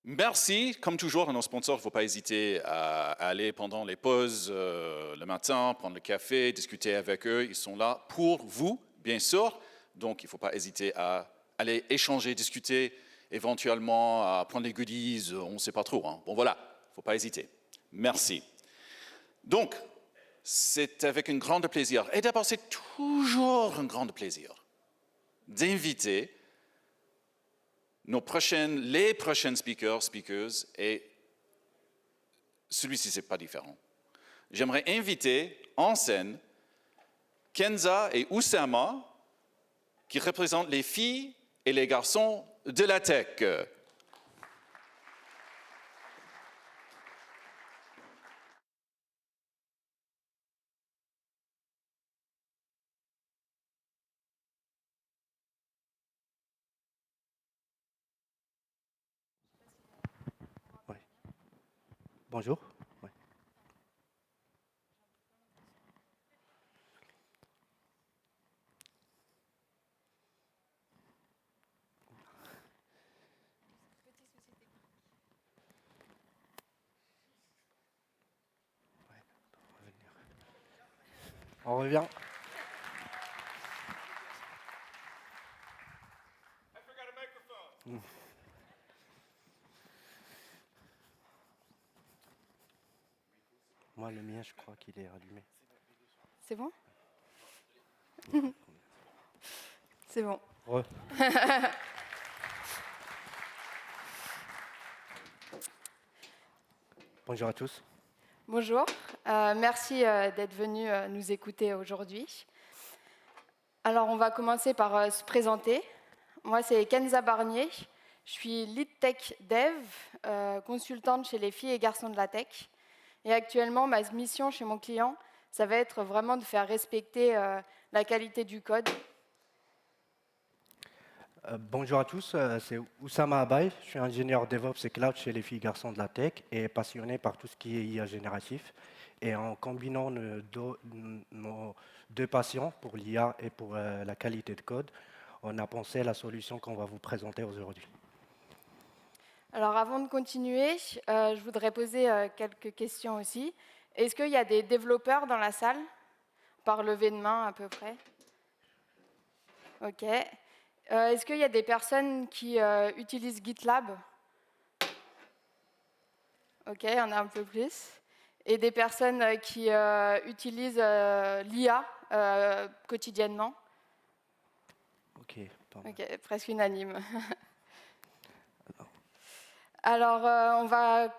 Merci. Comme toujours, à nos sponsors, il ne faut pas hésiter à aller pendant les pauses le matin, prendre le café, discuter avec eux. Ils sont là pour vous, bien sûr. Donc, il ne faut pas hésiter à aller échanger, discuter, éventuellement à prendre les goodies. On ne sait pas trop. Hein. Bon, voilà, il ne faut pas hésiter. Merci. Donc, c'est avec un grand plaisir. Et d'abord, c'est toujours un grand plaisir d'inviter les prochains speakers, et celui-ci, ce n'est pas différent. J'aimerais inviter en scène Kenza et Oussama, qui représentent les filles et les garçons de la tech. Ouais. Bonjour. Ouais. On revient. Moi, le mien, je crois qu'il est allumé. C'est bon? C'est bon. Ouais. Bonjour à tous. Bonjour, merci d'être venu nous écouter aujourd'hui. Alors, on va commencer par se présenter. Moi, c'est Kenza Barnier. Je suis lead tech dev, consultante chez les filles et garçons de la tech. Et actuellement, ma mission chez mon client, ça va être vraiment de faire respecter la qualité du code. Bonjour à tous, c'est Oussama Abaye. Je suis ingénieur DevOps et Cloud chez les filles et garçons de la tech et passionné par tout ce qui est IA génératif. Et en combinant nos deux passions pour l'IA et pour la qualité de code, on a pensé à la solution qu'on va vous présenter aujourd'hui. Alors, avant de continuer, je voudrais poser quelques questions aussi. Est-ce qu'il y a des développeurs dans la salle? Par levée de main, à peu près. OK. Est-ce qu'il y a des personnes qui utilisent GitLab? OK, il y en a un peu plus. Et des personnes qui utilisent l'IA quotidiennement? Ok, pardon. OK, presque unanime. Alors, on va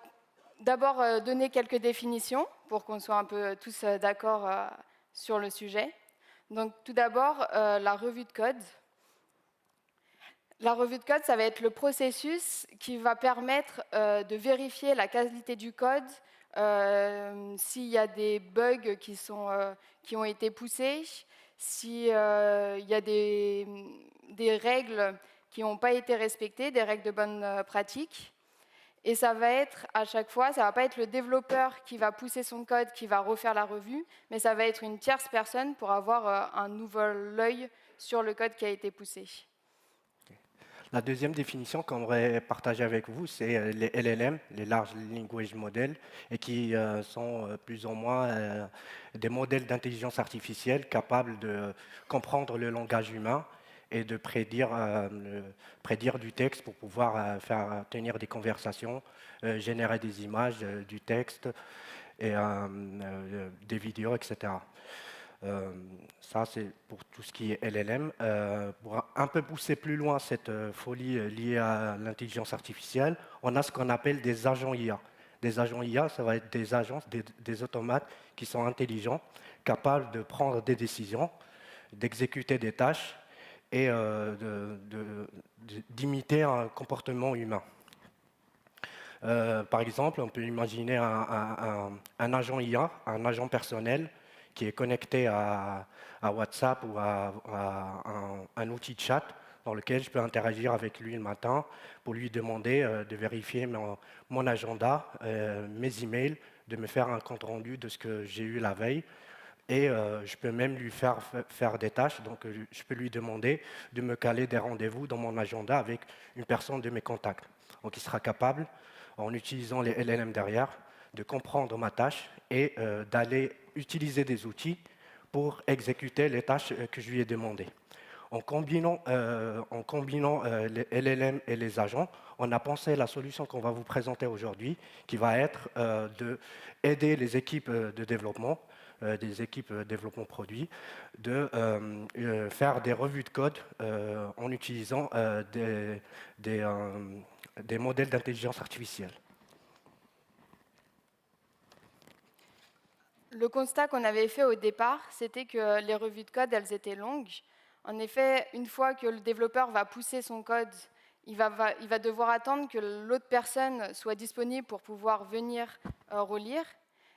d'abord donner quelques définitions pour qu'on soit un peu tous d'accord sur le sujet. Donc, tout d'abord, la revue de code. La revue de code, ça va être le processus qui va permettre de vérifier la qualité du code, s'il y a des bugs qui ont été poussés, s'il y a des règles qui n'ont pas été respectées, des règles de bonne pratique. Et ça va être, à chaque fois, ça ne va pas être le développeur qui va pousser son code, qui va refaire la revue, mais ça va être une tierce personne pour avoir un nouvel œil sur le code qui a été poussé. La deuxième définition qu'on aurait partagée avec vous, c'est les LLM, les Large Language Models, et qui sont plus ou moins des modèles d'intelligence artificielle capables de comprendre le langage humain et de prédire du texte pour pouvoir faire tenir des conversations, générer des images, du texte et des vidéos, etc. Ça, c'est pour tout ce qui est LLM. Pour un peu pousser plus loin cette folie liée à l'intelligence artificielle, on a ce qu'on appelle des agents IA. Des agents IA, ça va être des agents, des automates qui sont intelligents, capables de prendre des décisions, d'exécuter des tâches et d'imiter un comportement humain. Par exemple, on peut imaginer un agent IA, un agent personnel qui est connecté à WhatsApp ou à un outil de chat dans lequel je peux interagir avec lui le matin pour lui demander de vérifier mon agenda, mes emails, de me faire un compte rendu de ce que j'ai eu la veille Et je peux même lui faire des tâches. Donc, je peux lui demander de me caler des rendez-vous dans mon agenda avec une personne de mes contacts. Donc, il sera capable, en utilisant les LLM derrière, de comprendre ma tâche et d'aller utiliser des outils pour exécuter les tâches que je lui ai demandées. En combinant les LLM et les agents, on a pensé la solution qu'on va vous présenter aujourd'hui, qui va être d'aider les équipes de développement, des équipes de développement produit, de faire des revues de code en utilisant des modèles d'intelligence artificielle. Le constat qu'on avait fait au départ, c'était que les revues de code, elles étaient longues. En effet, une fois que le développeur va pousser son code, il va devoir attendre que l'autre personne soit disponible pour pouvoir venir relire.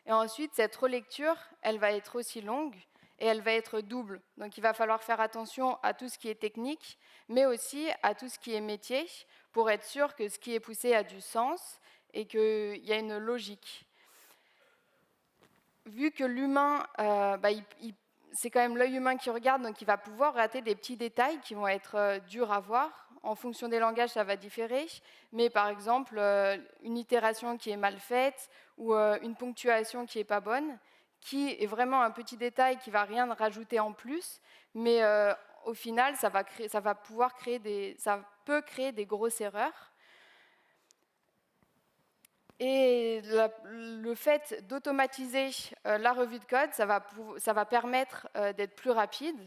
Et ensuite, cette relecture, elle va être aussi longue et elle va être double. Donc il va falloir faire attention à tout ce qui est technique, mais aussi à tout ce qui est métier, pour être sûr que ce qui est poussé a du sens et qu'il y a une logique. Vu que l'humain, c'est quand même l'œil humain qui regarde, donc il va pouvoir rater des petits détails qui vont être durs à voir. En fonction des langages, ça va différer, mais par exemple, une itération qui est mal faite ou une ponctuation qui n'est pas bonne, qui est vraiment un petit détail qui ne va rien rajouter en plus, mais au final, ça peut créer des grosses erreurs. Et le fait d'automatiser la revue de code, ça va permettre d'être plus rapide,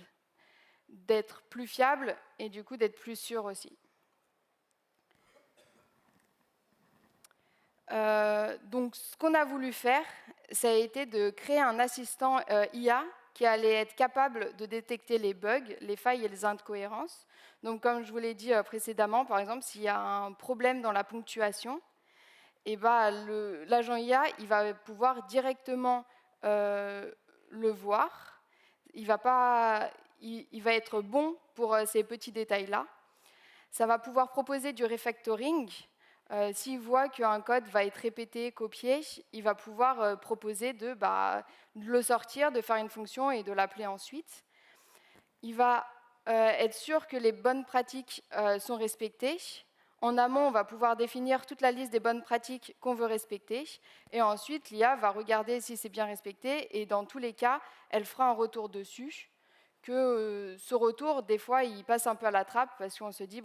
d'être plus fiable et du coup d'être plus sûr aussi. Donc ce qu'on a voulu faire, ça a été de créer un assistant IA qui allait être capable de détecter les bugs, les failles et les incohérences. Donc comme je vous l'ai dit précédemment, par exemple, s'il y a un problème dans la ponctuation, et l'agent IA, il va pouvoir directement le voir. Il va être bon pour ces petits détails-là. Ça va pouvoir proposer du refactoring. S'il voit qu'un code va être répété, copié, il va pouvoir proposer de le sortir, de faire une fonction et de l'appeler ensuite. Il va être sûr que les bonnes pratiques sont respectées. En amont, on va pouvoir définir toute la liste des bonnes pratiques qu'on veut respecter. Et ensuite, l'IA va regarder si c'est bien respecté. Et dans tous les cas, elle fera un retour dessus. Que ce retour, des fois, il passe un peu à la trappe parce qu'on se dit,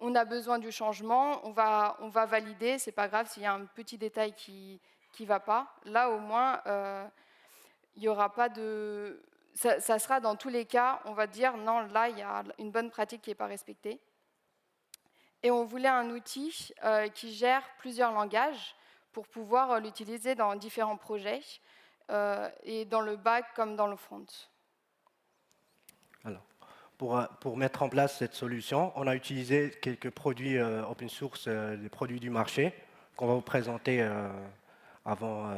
on a besoin du changement, on va valider. C'est pas grave s'il y a un petit détail qui ne va pas. Là, au moins, il n'y aura pas de... Ça sera dans tous les cas, on va dire, non, là, il y a une bonne pratique qui n'est pas respectée. Et on voulait un outil qui gère plusieurs langages pour pouvoir l'utiliser dans différents projets, et dans le back comme dans le front. Alors, pour mettre en place cette solution, on a utilisé quelques produits open source, des produits du marché, qu'on va vous présenter avant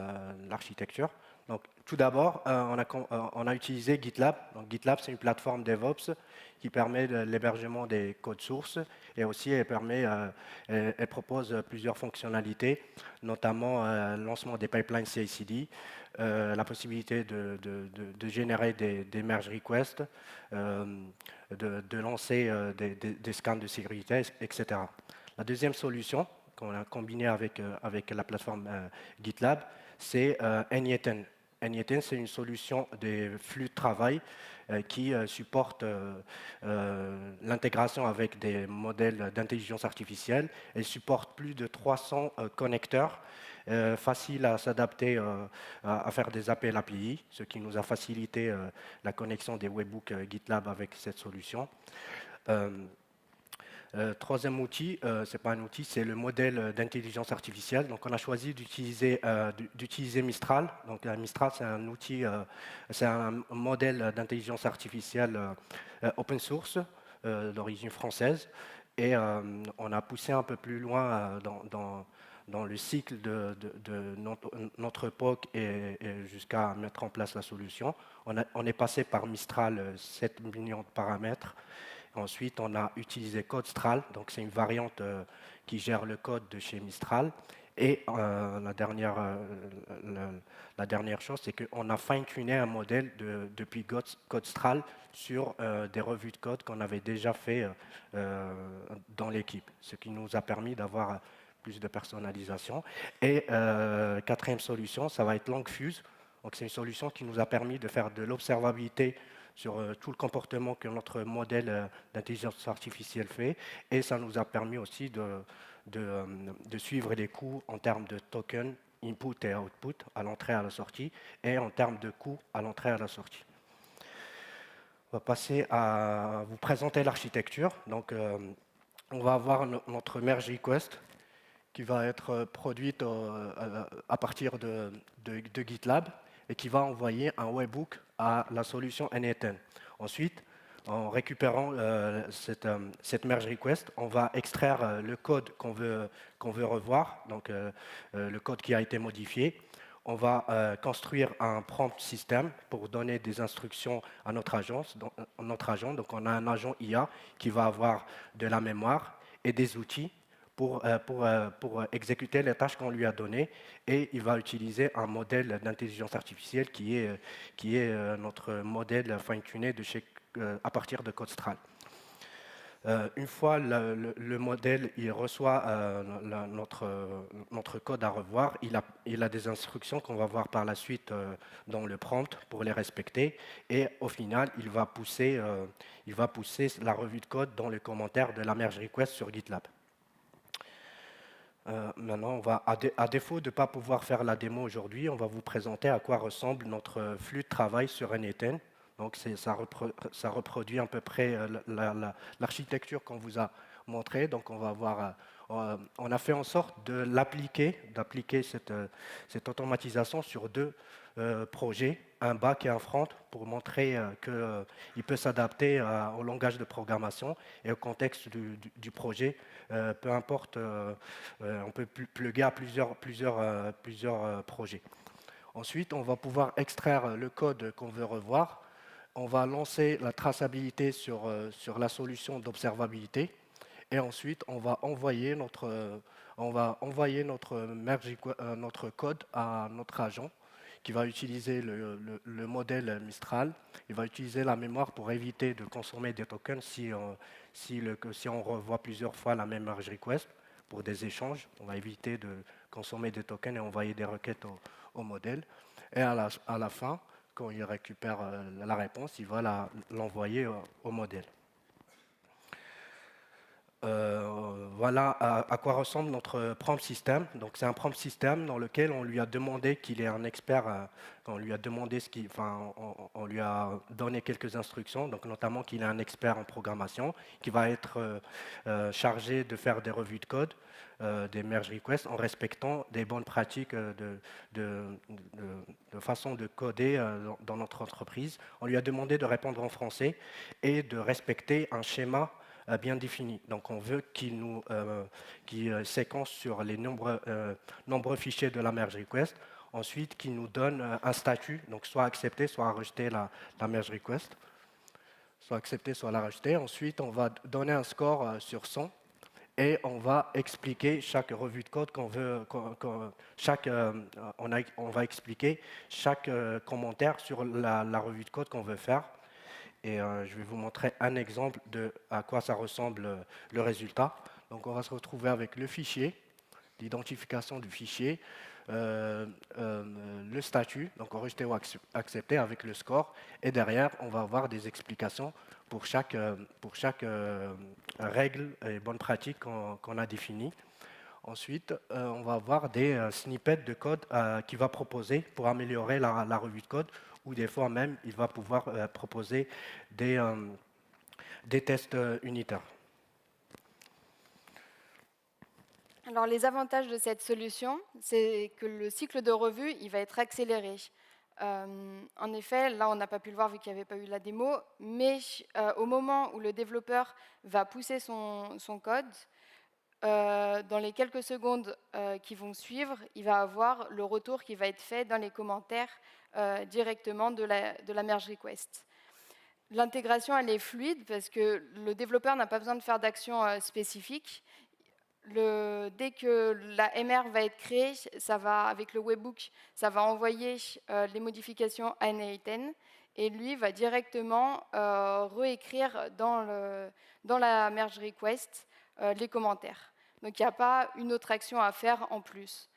l'architecture. Donc, tout d'abord, on a utilisé GitLab. Donc, GitLab, c'est une plateforme DevOps qui permet l'hébergement des codes sources et aussi elle propose plusieurs fonctionnalités, notamment le lancement des pipelines CI/CD, la possibilité de générer des merge requests, de lancer des scans de sécurité, etc. La deuxième solution qu'on a combinée avec la plateforme GitLab, c'est Anyeten. Anyeten, c'est une solution de flux de travail qui supporte l'intégration avec des modèles d'intelligence artificielle. Elle supporte plus de 300 connecteurs, facile à s'adapter à faire des appels API, ce qui nous a facilité la connexion des webhooks GitLab avec cette solution. Troisième outil, c'est pas un outil, c'est le modèle d'intelligence artificielle. Donc, on a choisi d'utiliser Mistral. Donc, Mistral, c'est un outil, c'est un modèle d'intelligence artificielle open source d'origine française. Et on a poussé un peu plus loin dans le cycle de notre époque et jusqu'à mettre en place la solution. On est passé par Mistral 7 millions de paramètres. Ensuite, on a utilisé CodeStral, donc c'est une variante qui gère le code de chez Mistral. Et la dernière chose, c'est qu'on a fine-tuné un modèle depuis CodeStral sur des revues de code qu'on avait déjà fait dans l'équipe, ce qui nous a permis d'avoir plus de personnalisation. Et quatrième solution, ça va être Langfuse. Donc c'est une solution qui nous a permis de faire de l'observabilité sur tout le comportement que notre modèle d'intelligence artificielle fait, et ça nous a permis aussi de suivre les coûts en termes de tokens, input et output à l'entrée et à la sortie, et en termes de coûts à l'entrée et à la sortie. On va passer à vous présenter l'architecture. Donc, on va avoir notre merge request qui va être produite à partir de GitLab et qui va envoyer un webhook à la solution n8n. Ensuite, en récupérant cette merge request, on va extraire le code qu'on veut revoir, donc le code qui a été modifié. On va construire un prompt system pour donner des instructions à notre agent. Donc on a un agent IA qui va avoir de la mémoire et des outils pour exécuter les tâches qu'on lui a données, et il va utiliser un modèle d'intelligence artificielle qui est notre modèle fine-tuné à partir de CodeStral. Une fois le modèle il reçoit notre code à revoir, il a des instructions qu'on va voir par la suite dans le prompt pour les respecter, et au final, il va pousser la revue de code dans les commentaires de la merge request sur GitLab. Maintenant, à défaut de ne pas pouvoir faire la démo aujourd'hui, on va vous présenter à quoi ressemble notre flux de travail sur n8n. Donc, ça reproduit à peu près l'architecture qu'on vous a montrée. Donc, on a fait en sorte d'appliquer cette automatisation sur deux projets, un back et un front, pour montrer qu'il peut s'adapter au langage de programmation et au contexte du projet. Peu importe, on peut plugger à plusieurs projets. Ensuite, on va pouvoir extraire le code qu'on veut revoir. On va lancer la traçabilité sur la solution d'observabilité. Et ensuite, on va envoyer notre code à notre agent qui va utiliser le modèle Mistral. Il va utiliser la mémoire pour éviter de consommer des tokens si on revoit plusieurs fois la même merge request pour des échanges. On va éviter de consommer des tokens et envoyer des requêtes au modèle. Et à la fin, quand il récupère la réponse, il va l'envoyer au modèle. Voilà à quoi ressemble notre prompt system. Donc, c'est un prompt system dans lequel on lui a demandé qu'il est un expert. On lui a demandé on lui a donné quelques instructions, donc notamment qu'il est un expert en programmation, qui va être chargé de faire des revues de code, des merge requests, en respectant des bonnes pratiques de façon de coder dans notre entreprise. On lui a demandé de répondre en français et de respecter un schéma bien défini. Donc on veut qu'il séquence sur les nombreux fichiers de la merge request. Ensuite, qu'il nous donne un statut, donc soit accepter, soit rejeter la merge request. Soit accepter, soit la rejeter. Ensuite, on va donner un score sur 100 et on va expliquer chaque revue de code qu'on veut. On va expliquer chaque commentaire sur la revue de code qu'on veut faire. Et je vais vous montrer un exemple de à quoi ça ressemble le résultat. Donc on va se retrouver avec le fichier, l'identification du fichier, le statut, donc rejeter ou accepter avec le score. Et derrière, on va avoir des explications pour chaque règle et bonne pratique qu'on a définie. Ensuite, on va avoir des snippets de code qu'il va proposer pour améliorer la revue de code, ou des fois même, il va pouvoir proposer des tests unitaires. Alors, les avantages de cette solution, c'est que le cycle de revue, il va être accéléré. En effet, là, on n'a pas pu le voir vu qu'il n'y avait pas eu la démo, mais au moment où le développeur va pousser son code, dans les quelques secondes qui vont suivre, il va avoir le retour qui va être fait dans les commentaires directement de la merge request. L'intégration, elle est fluide parce que le développeur n'a pas besoin de faire d'action spécifique. Dès que la MR va être créée, avec le webhook, ça va envoyer les modifications à n8n et lui va directement réécrire dans la merge request les commentaires. Donc il n'y a pas une autre action à faire en plus.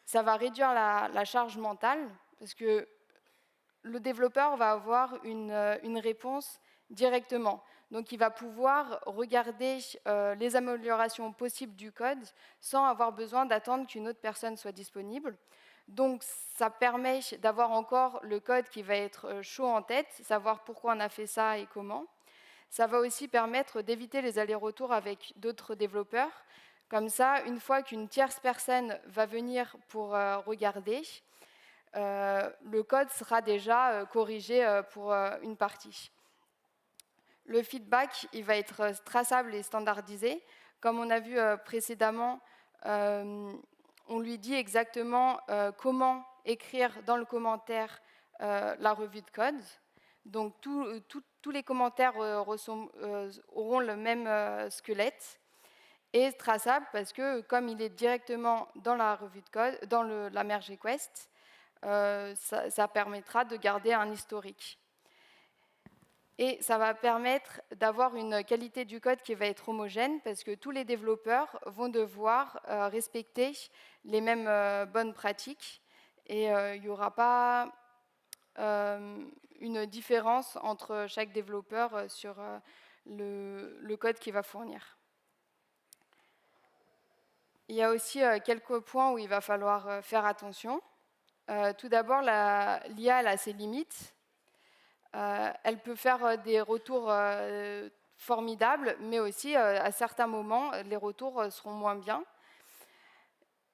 Ça va réduire la charge mentale parce que le développeur va avoir une réponse directement. Donc il va pouvoir regarder les améliorations possibles du code sans avoir besoin d'attendre qu'une autre personne soit disponible. Donc ça permet d'avoir encore le code qui va être chaud en tête, savoir pourquoi on a fait ça et comment. Ça va aussi permettre d'éviter les allers-retours avec d'autres développeurs. Comme ça, une fois qu'une tierce personne va venir pour regarder, le code sera déjà corrigé pour une partie. Le feedback, il va être traçable et standardisé. Comme on a vu précédemment, on lui dit exactement comment écrire dans le commentaire la revue de code. Donc tous les commentaires auront le même squelette et traçable parce que comme il est directement dans la revue de code, dans la merge request, ça permettra de garder un historique. Et ça va permettre d'avoir une qualité du code qui va être homogène parce que tous les développeurs vont devoir respecter les mêmes bonnes pratiques et il n'y aura pas une différence entre chaque développeur sur le code qu'il va fournir. Il y a aussi quelques points où il va falloir faire attention. Tout d'abord, l'IA a ses limites. Elle peut faire des retours formidables, mais aussi à certains moments, les retours seront moins bien.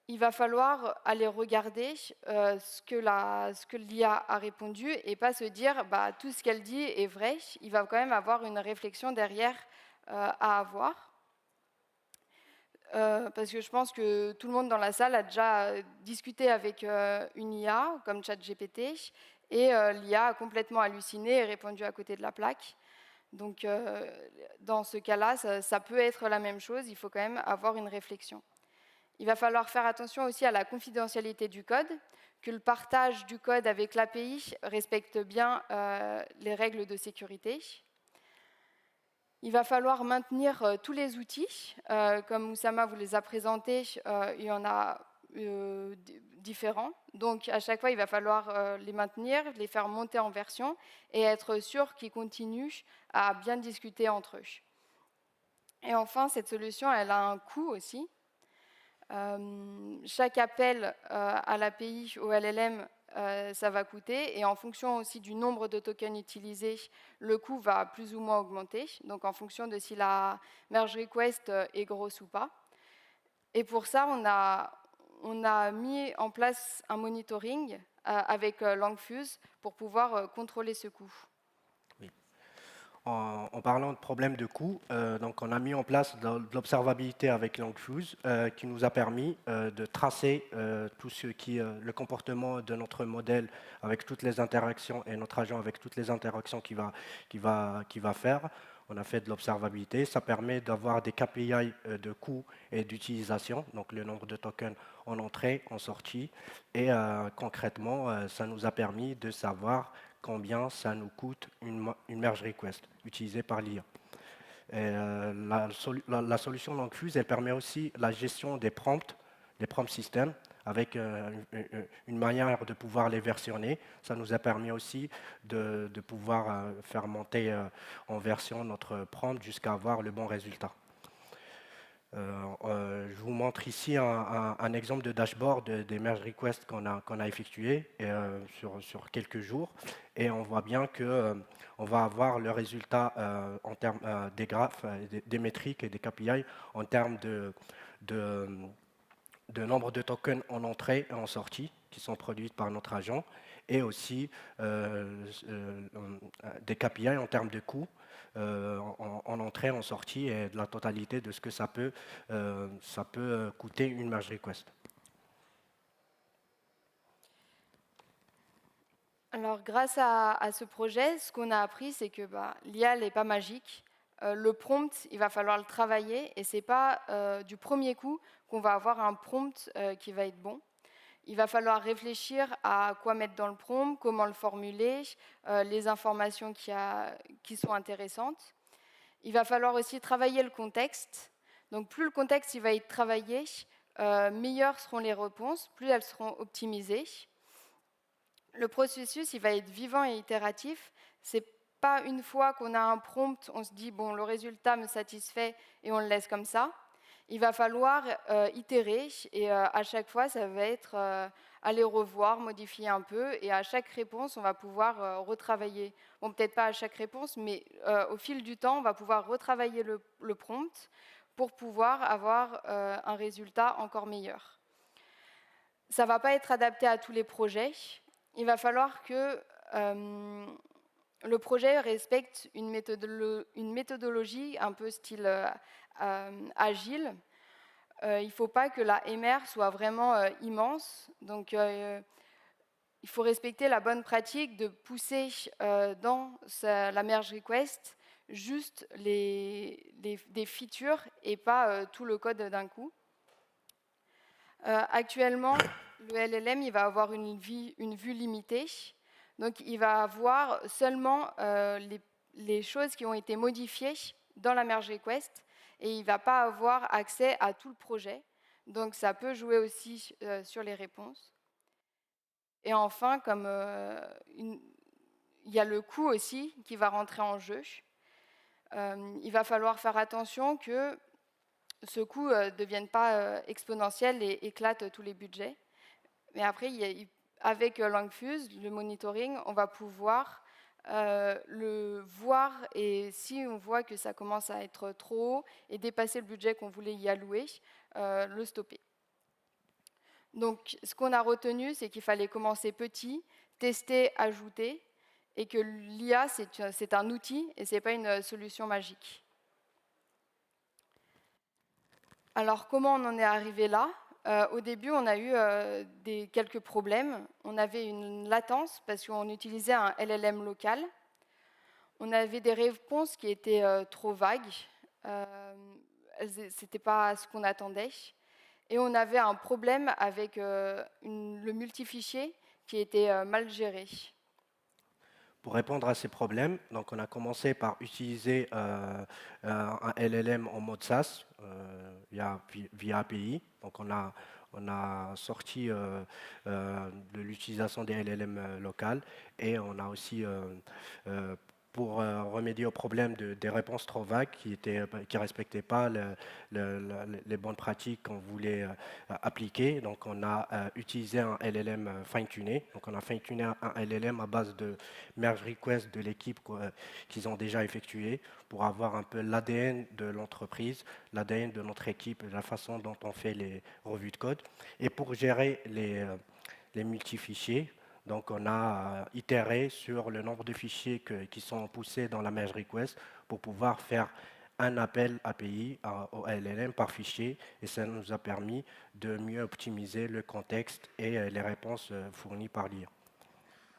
Il va falloir aller regarder ce que l'IA a répondu et pas se dire bah, tout ce qu'elle dit est vrai. Il va quand même avoir une réflexion derrière à avoir. Parce que je pense que tout le monde dans la salle a déjà discuté avec une IA comme ChatGPT et l'IA a complètement halluciné et répondu à côté de la plaque. Donc dans ce cas-là, ça peut être la même chose, il faut quand même avoir une réflexion. Il va falloir faire attention aussi à la confidentialité du code, que le partage du code avec l'API respecte bien les règles de sécurité. Il va falloir maintenir tous les outils. Comme Oussama vous les a présentés, il y en a différents. Donc, à chaque fois, il va falloir les maintenir, les faire monter en version et être sûr qu'ils continuent à bien discuter entre eux. Et enfin, cette solution, elle a un coût aussi. Chaque appel à l'API, au LLM, ça va coûter, et en fonction aussi du nombre de tokens utilisés, le coût va plus ou moins augmenter, donc en fonction de si la merge request est grosse ou pas. Et pour ça, on a mis en place un monitoring avec Langfuse pour pouvoir contrôler ce coût. En parlant de problème de coût, donc on a mis en place de l'observabilité avec Langfuse qui nous a permis de tracer tout ce qui le comportement de notre modèle avec toutes les interactions et notre agent avec toutes les interactions qu'il va faire. On a fait de l'observabilité. Ça permet d'avoir des KPI de coût et d'utilisation, donc le nombre de tokens en entrée, en sortie. Et concrètement, ça nous a permis de savoir combien ça nous coûte une merge request utilisée par l'IA. La solution Langfuse, elle permet aussi la gestion des prompts système, avec une manière de pouvoir les versionner. Ça nous a permis aussi de pouvoir faire monter en version notre prompt jusqu'à avoir le bon résultat. Je vous montre ici un exemple de dashboard des merge requests qu'on a effectué sur quelques jours. Et on voit bien qu'on va avoir le résultat en termes des graphes, des métriques et des KPI en termes de nombre de tokens en entrée et en sortie qui sont produits par notre agent, et aussi des KPI en termes de coûts en entrée, en sortie, et de la totalité de ce que ça peut coûter une merge request. Alors, grâce à ce projet, ce qu'on a appris, c'est que l'IA n'est pas magique. le prompt, il va falloir le travailler et ce n'est pas du premier coup qu'on va avoir un prompt qui va être bon. Il va falloir réfléchir à quoi mettre dans le prompt, comment le formuler, les informations qui sont intéressantes. Il va falloir aussi travailler le contexte. Donc plus le contexte il va être travaillé, meilleures seront les réponses, plus elles seront optimisées. Le processus il va être vivant et itératif. C'est pas une fois qu'on a un prompt, on se dit bon le résultat me satisfait et on le laisse comme ça. Il va falloir itérer et à chaque fois, ça va être aller revoir, modifier un peu et à chaque réponse, on va pouvoir retravailler. Bon, peut-être pas à chaque réponse, mais au fil du temps, on va pouvoir retravailler le prompt pour pouvoir avoir un résultat encore meilleur. Ça ne va pas être adapté à tous les projets. Il va falloir que le projet respecte une méthodologie un peu style agile. Il ne faut pas que la MR soit vraiment immense. Donc, il faut respecter la bonne pratique de pousser dans la merge request juste des features et pas tout le code d'un coup. Actuellement, le LLM il va avoir une vue limitée. Donc, il va avoir seulement les choses qui ont été modifiées dans la merge request et il ne va pas avoir accès à tout le projet. Donc, ça peut jouer aussi sur les réponses. Et enfin, comme il y a le coût aussi qui va rentrer en jeu, il va falloir faire attention que ce coût ne devienne pas exponentiel et éclate tous les budgets. Mais après, avec Langfuse, le monitoring, on va pouvoir le voir et si on voit que ça commence à être trop haut et dépasser le budget qu'on voulait y allouer, le stopper. Donc, ce qu'on a retenu, c'est qu'il fallait commencer petit, tester, ajouter, et que l'IA, c'est un outil et ce n'est pas une solution magique. Alors, comment on en est arrivé là ? Au début, on a eu quelques problèmes. On avait une latence parce qu'on utilisait un LLM local. On avait des réponses qui étaient trop vagues. Ce n'était pas ce qu'on attendait. Et on avait un problème avec le multifichier qui était mal géré. Pour répondre à ces problèmes, donc on a commencé par utiliser un LLM en mode SaaS via API. Donc on a sorti de l'utilisation des LLM locales et on a aussi pour remédier au problème des réponses trop vagues qui respectaient pas les bonnes pratiques qu'on voulait appliquer. Donc, on a utilisé un LLM fine-tuné. Donc, on a fine-tuné un LLM à base de merge request de l'équipe qu'ils ont déjà effectué pour avoir un peu l'ADN de l'entreprise, l'ADN de notre équipe, la façon dont on fait les revues de code. Et pour gérer les multifichiers, donc, on a itéré sur le nombre de fichiers qui sont poussés dans la merge request pour pouvoir faire un appel API au LLM par fichier. Et ça nous a permis de mieux optimiser le contexte et les réponses fournies par l'IA.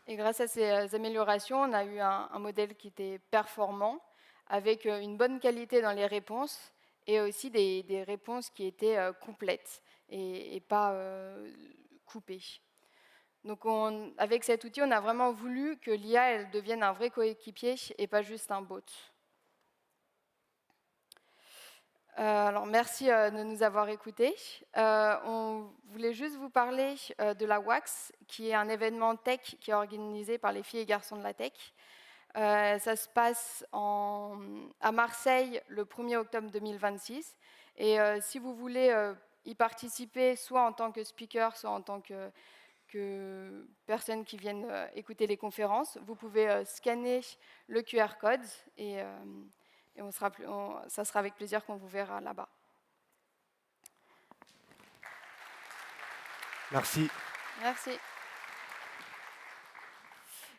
Et grâce à ces améliorations, on a eu un modèle qui était performant, avec une bonne qualité dans les réponses et aussi des réponses qui étaient complètes et pas coupées. Donc, avec cet outil, on a vraiment voulu que l'IA devienne un vrai coéquipier et pas juste un bot. Alors, merci de nous avoir écoutés. On voulait juste vous parler de la WAX, qui est un événement tech qui est organisé par les filles et garçons de la tech. Ça se passe à Marseille le 1er octobre 2026. Et si vous voulez y participer, soit en tant que speaker, soit en tant que personnes qui viennent écouter les conférences, vous pouvez scanner le QR code et ça sera avec plaisir qu'on vous verra là-bas. Merci. Merci.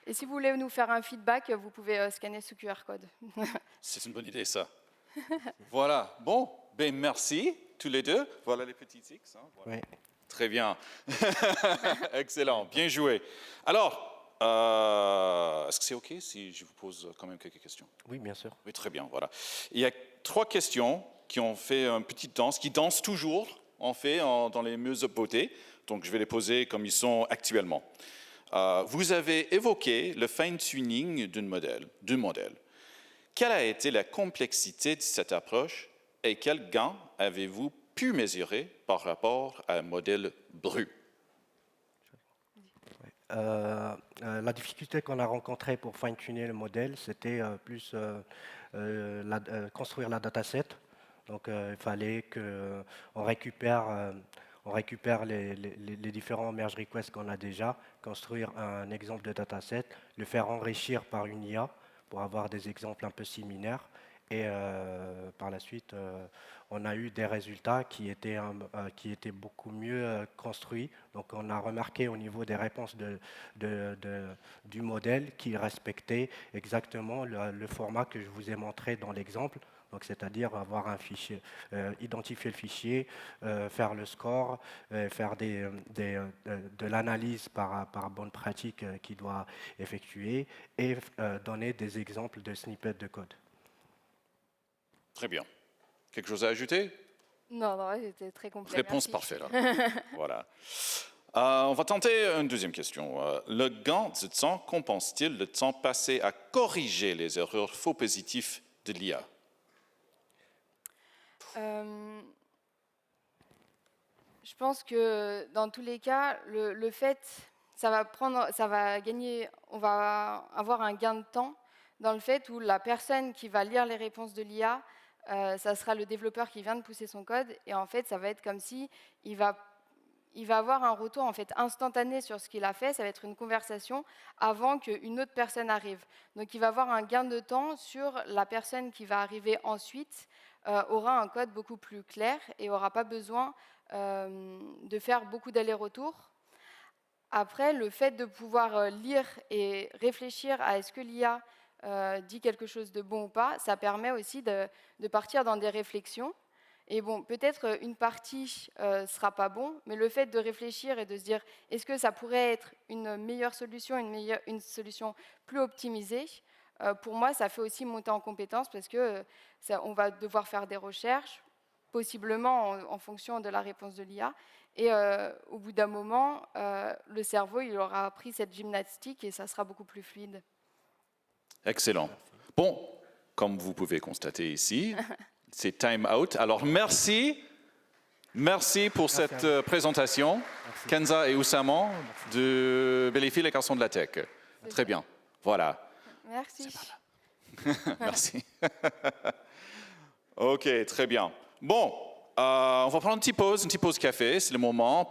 Et si vous voulez nous faire un feedback, vous pouvez scanner ce QR code. C'est une bonne idée, ça. Voilà. Bon, ben merci tous les deux. Voilà les petits X. Hein, voilà. Oui. Très bien. Excellent. Bien joué. Alors, est-ce que c'est OK si je vous pose quand même quelques questions? Oui, bien sûr. Oui, très bien, voilà. Il y a 3 questions qui ont fait une petite danse, qui dansent toujours, en fait, dans les Muses of Beauté. Donc, je vais les poser comme ils sont actuellement. Vous avez évoqué le fine-tuning d'un modèle. Quelle a été la complexité de cette approche et quels gains avez-vous pu mesurer par rapport à un modèle brut? La difficulté qu'on a rencontrée pour fine-tuner le modèle, c'était construire la dataset. Donc, il fallait qu'on récupère les différents merge requests qu'on a déjà, construire un exemple de dataset, le faire enrichir par une IA pour avoir des exemples un peu similaires. Et par la suite, on a eu des résultats qui étaient beaucoup mieux construits. Donc, on a remarqué au niveau des réponses du modèle qu'il respectait exactement le format que je vous ai montré dans l'exemple. Donc, c'est-à-dire avoir un fichier, identifier le fichier, faire le score, faire de l'analyse par bonne pratique qu'il doit effectuer et donner des exemples de snippets de code. Très bien. Quelque chose à ajouter? Non, non, c'était très complet. Réponse merci. parfaite. Voilà. On va tenter une deuxième question. Le gain de temps compense-t-il le temps passé à corriger les erreurs faux positifs de l'IA? Je pense que dans tous les cas, le fait, ça va gagner, on va avoir un gain de temps dans le fait où la personne qui va lire les réponses de l'IA, ça sera le développeur qui vient de pousser son code, et en fait, ça va être comme si il va avoir un retour en fait instantané sur ce qu'il a fait. Ça va être une conversation avant qu'une autre personne arrive. Donc, il va avoir un gain de temps sur la personne qui va arriver ensuite. Aura un code beaucoup plus clair et n'aura pas besoin de faire beaucoup d'allers-retours. Après, le fait de pouvoir lire et réfléchir à est-ce que l'IA dit quelque chose de bon ou pas, ça permet aussi de partir dans des réflexions. Et bon, peut-être une partie ne sera pas bon, mais le fait de réfléchir et de se dire est-ce que ça pourrait être une meilleure solution, une solution plus optimisée, pour moi, ça fait aussi monter en compétence parce que on va devoir faire des recherches, possiblement en fonction de la réponse de l'IA. Et au bout d'un moment, le cerveau il aura appris cette gymnastique et ça sera beaucoup plus fluide. Excellent. Bon, comme vous pouvez constater ici, c'est time out. Alors, merci. Merci pour cette présentation. Merci. Kenza et Oussama de Bellefil et Garçons de la Tech. Très bien. Voilà. Merci. Merci. OK, très bien. Bon, on va prendre une petite pause café. C'est le moment.